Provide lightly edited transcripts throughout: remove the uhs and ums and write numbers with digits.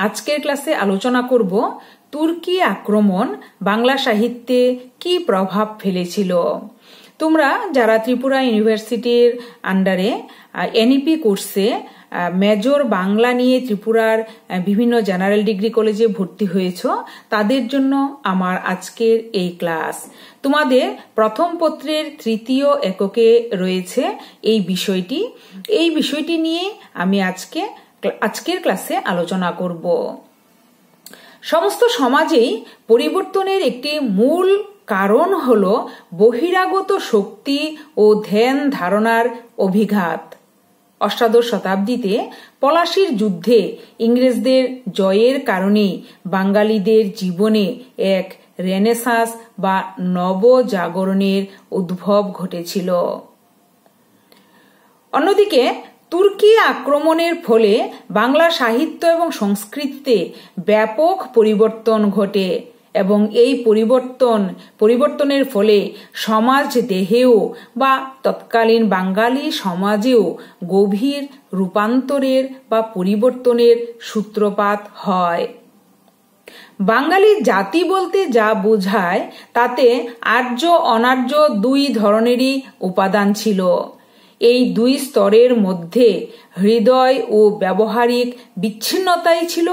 আজকের ক্লাসে আলোচনা করব তুর্কি আক্রমণ বাংলা সাহিত্যে কি প্রভাব ফেলেছিল। তোমরা যারা ত্রিপুরা ইউনিভার্সিটির আন্ডারে এনইপি কোর্সে মেজর বাংলা নিয়ে ত্রিপুরার বিভিন্ন জেনারেল ডিগ্রি কলেজে ভর্তি হয়েছ, তাদের জন্য আমার আজকের এই ক্লাস। তোমাদের প্রথম পত্রের তৃতীয় এককে রয়েছে এই বিষয়টি নিয়ে আমি আজকের ক্লাসে আলোচনা করব। সমস্ত সমাজেই পরিবর্তনের একটি মূল কারণ হল বহিরাগত শক্তি ও ধ্যান ধারণার অভিঘাত। অষ্টাদশ শতাব্দীতে পলাশীর যুদ্ধে ইংরেজদের জয়ের কারণেই বাঙালিদের জীবনে এক রেনেসাঁস বা নবজাগরণের উদ্ভব ঘটেছিল। অন্যদিকে তুর্কি আক্রমণের ফলে বাংলা সাহিত্য এবং সংস্কৃতিতে ব্যাপক পরিবর্তন ঘটে এবং এই পরিবর্তনের ফলে সমাজ দেহেও বা তৎকালীন বাঙালি সমাজেও গভীর রূপান্তরের বা পরিবর্তনের সূত্রপাত হয়। বাঙালি জাতি বলতে যা বোঝায় তাতে আর্য অনার্য দুই ধরনেরই উপাদান ছিল। এই দুই স্তরের মধ্যে হৃদয় ও ব্যবহারিক বিচ্ছিন্নতাই ছিল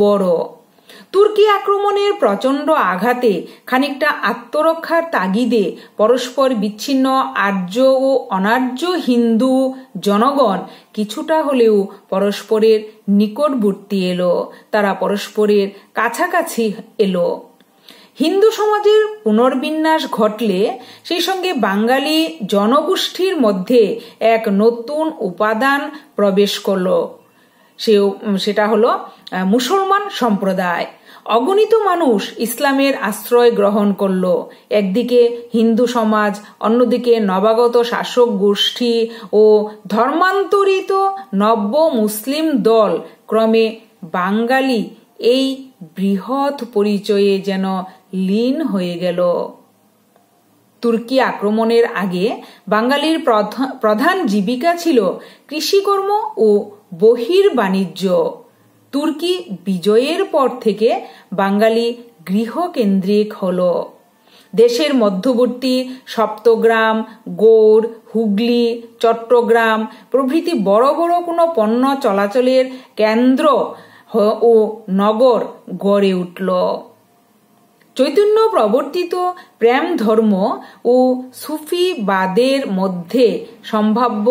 বড়। তুর্কি আক্রমণের প্রচণ্ড আঘাতে খানিকটা আত্মরক্ষার তাগিদে পরস্পর বিচ্ছিন্ন আর্য ও অনার্য হিন্দু জনগণ কিছুটা হলেও পরস্পরের নিকটবর্তী এলো, তারা পরস্পরের কাছাকাছি এলো। হিন্দু সমাজের পুনর্বিন্যাস ঘটলে সেই সঙ্গে বাঙালি জনগোষ্ঠীর মধ্যে এক নতুন উপাদান প্রবেশ করল, সেটা হলো মুসলমান সম্প্রদায়। অগণিত মানুষ ইসলামের আশ্রয় গ্রহণ করল। একদিকে হিন্দু সমাজ, অন্যদিকে নবাগত শাসক গোষ্ঠী ও ধর্মান্তরিত নব্য মুসলিম দল ক্রমে বাঙালি এই বৃহৎ পরিচয়ে যেন লীন হয়ে গেল। তুর্কি আক্রমণের আগে বাঙালির প্রধান জীবিকা ছিল কৃষিকর্ম ও বহির্বাণিজ্য। তুর্কি বিজয়ের পর থেকে বাঙালি গৃহকেন্দ্রিক হল। দেশের মধ্যবর্তী সপ্তগ্রাম, গৌড়, হুগলি, চট্টগ্রাম প্রভৃতি বড় বড় কোনো পণ্য চলাচলের কেন্দ্র ও নগর গড়ে উঠল। চৈতন্য প্রবর্তিত প্রেম ধর্ম ও সুফিবাদের মধ্যে সম্ভাব্য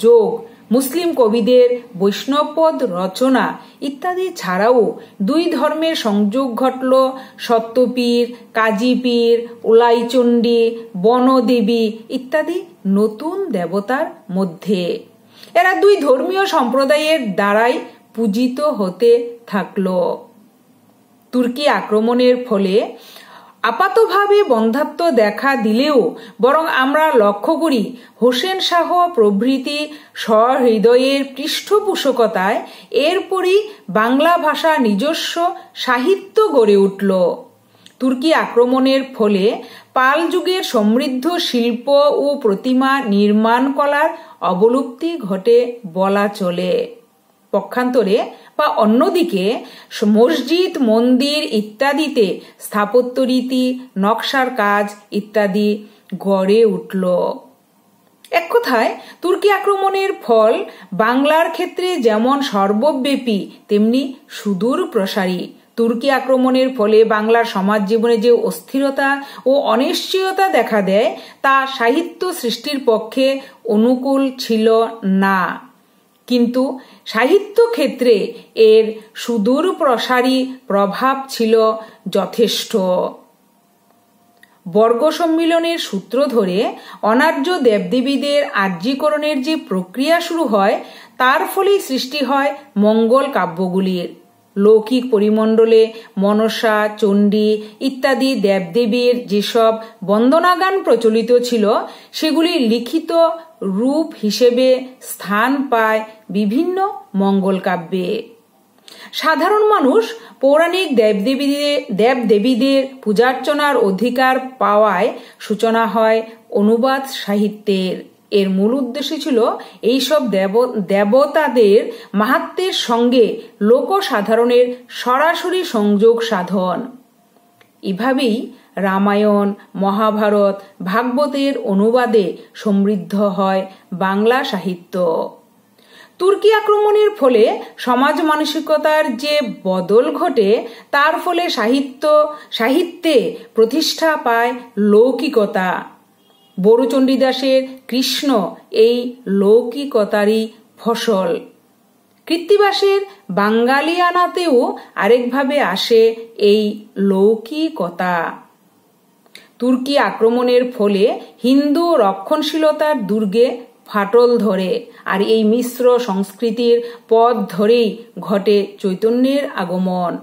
যোগ, মুসলিম কবিদের বৈষ্ণবপদ রচনা ইত্যাদি ছাড়াও দুই ধর্মের সংযোগ ঘটল সত্যপীর, কাজীপীর, উলাইচণ্ডী, বনদেবী ইত্যাদি নতুন দেবতার মধ্যে। এরা দুই ধর্মীয় সম্প্রদায়ের দ্বারাই পূজিত হতে থাকল। তুর্কি আক্রমণের ফলে আপাতভাবে বন্ধ্যাত্ব দেখা দিলেও বরং আমরা লক্ষ্য করি হোসেন শাহ প্রভৃতি সহৃদয়ের পৃষ্ঠপোষকতায় এরপরই বাংলা ভাষা নিজস্ব সাহিত্য গড়ে উঠল। তুর্কি আক্রমণের ফলে পাল যুগের সমৃদ্ধ শিল্প ও প্রতিমা নির্মাণ কলার অবলুপ্তি ঘটে বলা চলে। পক্ষান্তরে বা অন্যদিকে মসজিদ, মন্দির ইত্যাদিতে স্থাপত্যরীতি, নকশার কাজ ইত্যাদি গড়ে উঠল। এক কথায় তুর্কি আক্রমণের ফল বাংলার ক্ষেত্রে যেমন সর্বব্যাপী তেমনি সুদূর প্রসারী। তুর্কি আক্রমণের ফলে বাংলার সমাজ জীবনে যে অস্থিরতা ও অনিশ্চয়তা দেখা দেয় তা সাহিত্য সৃষ্টির পক্ষে অনুকূল ছিল না, কিন্তু সাহিত্য ক্ষেত্রে এর সুদূর প্রসারী প্রভাব ছিল যথেষ্ট। বর্গ সম্মিলনের সূত্র ধরে অনার্য দেবদেবীদের আর্যীকরণের যে প্রক্রিয়া শুরু হয় তার ফলেই সৃষ্টি হয় মঙ্গল কাব্যগুলির। লৌকিক পরিমণ্ডলে মনসা, চণ্ডী ইত্যাদি দেবদেবীর যেসব বন্দনাগান প্রচলিত ছিল সেগুলি লিখিত রূপ হিসেবে স্থান পায় বিভিন্ন মঙ্গল কাব্যে। সাধারণ মানুষ পৌরাণিক দেবদেবীদের পূজার্চনার অধিকার পাওয়ায় সূচনা হয় অনুবাদ সাহিত্যের। এর মূল উদ্দেশ্য ছিল এইসব দেবতাদের মাহাত্ম্যের সঙ্গে লোকসাধারণের সরাসরি সংযোগ সাধন। এভাবেই রামায়ণ, মহাভারত, ভাগবতের অনুবাদে সমৃদ্ধ হয় বাংলা সাহিত্য। তুর্কি আক্রমণের ফলে সমাজ মানসিকতার যে বদল ঘটে, তার ফলে সাহিত্যে প্রতিষ্ঠা পায় লৌকিকতা। বড়ুচণ্ডীদাসের কৃষ্ণ এই লৌকিকতারই ফসল। কৃত্তিবাসের বাঙ্গালিয়ানাতেও আরেকভাবে আসে এই লৌকিকতা। তুর্কি আক্রমণের ফলে হিন্দু রক্ষণশীলতার দুর্গে ফাটল ধরে, আর এই মিশ্র সংস্কৃতির পথ ধরেই ঘটে চৈতন্যের আগমন।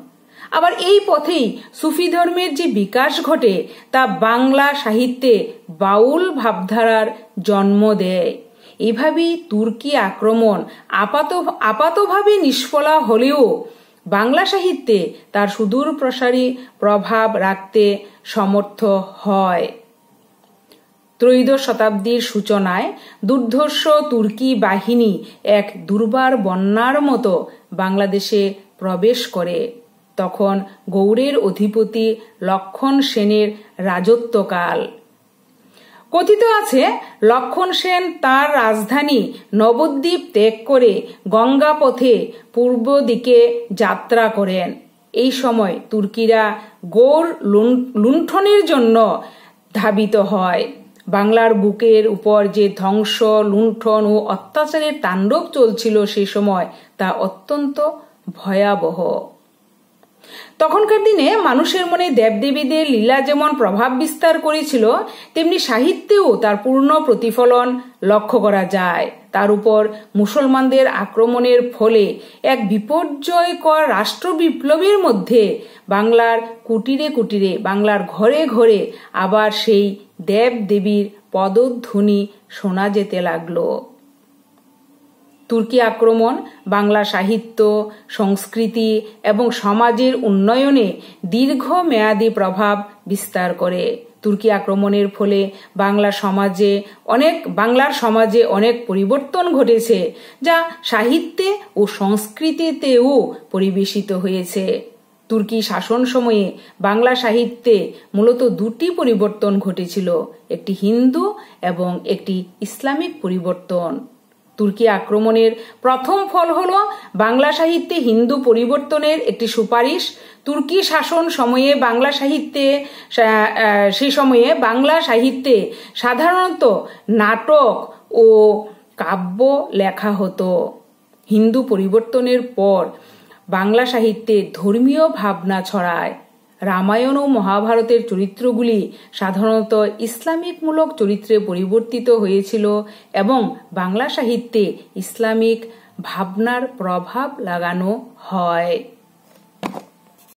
আবার এই পথেই সুফি ধর্মের যে বিকাশ ঘটে, তা বাংলা সাহিত্যে বাউল ভাবধারার জন্ম দেয়। এভাবেই তুর্কি আক্রমণ আপাতভাবে নিষ্ফলা হলেও বাংলা সাহিত্যে তার সুদূর প্রসারী প্রভাব রাখতে সমর্থ হয়। ত্রয়োদশ শতাব্দীর সূচনায় দুর্ধর্ষ তুর্কি বাহিনী এক দুর্বার বন্যার মতো বাংলাদেশে প্রবেশ করে। তখন গৌড়ের অধিপতি লক্ষণ সেনের রাজত্বকাল। কথিত আছে, লক্ষণ সেন তার রাজধানী নবদ্বীপ ত্যাগ করে গঙ্গা পথে পূর্ব দিকে যাত্রা করেন। এই সময় তুর্কিরা গৌড় লুণ্ঠনের জন্য ধাবিত হয়। বাংলার বুকের উপর যে ধ্বংস, লুণ্ঠন ও অত্যাচারের তাণ্ডব চলছিল সে সময়, তা অত্যন্ত ভয়াবহ। তখনকার দিনে মানুষের মনে দেবদেবীদের লীলা যেমন প্রভাব বিস্তার করেছিল, তেমনি সাহিত্যেও তার পূর্ণ প্রতিফলন লক্ষ্য করা যায়। তার উপর মুসলমানদের আক্রমণের ফলে এক বিপর্যয়কর রাষ্ট্র বিপ্লবের মধ্যে বাংলার কুটিরে কুটিরে, বাংলার ঘরে ঘরে আবার সেই দেবদেবীর পদধ্বনি শোনা যেতে লাগলো। তুর্কি আক্রমণ বাংলা সাহিত্য, সংস্কৃতি এবং সমাজের উন্নয়নে দীর্ঘমেয়াদী প্রভাব বিস্তার করে। তুর্কি আক্রমণের ফলে বাংলার সমাজে অনেক পরিবর্তন ঘটেছে, যা সাহিত্যে ও সংস্কৃতিতেও পরিবেশিত হয়েছে। তুর্কি শাসন সময়ে বাংলা সাহিত্যে মূলত দুটি পরিবর্তন ঘটেছিল, একটি হিন্দু এবং একটি ইসলামিক পরিবর্তন। তুর্কি আক্রমণের প্রথম ফল হল বাংলা সাহিত্যে হিন্দু পরিবর্তনের একটি সুপারিশ। তুর্কি শাসন সময়ে বাংলা সাহিত্যে সাধারণত নাটক ও কাব্য লেখা হতো। হিন্দু পরিবর্তনের পর বাংলা সাহিত্যে ধর্মীয় ভাবনা ছড়ায়। রামায়ণ ও মহাভারতের চরিত্রগুলি সাধারণত ইসলামিকমূলক চরিত্রে পরিবর্তিত হয়েছিল এবং বাংলা সাহিত্যে ইসলামিক ভাবনার প্রভাব লাগানো হয়।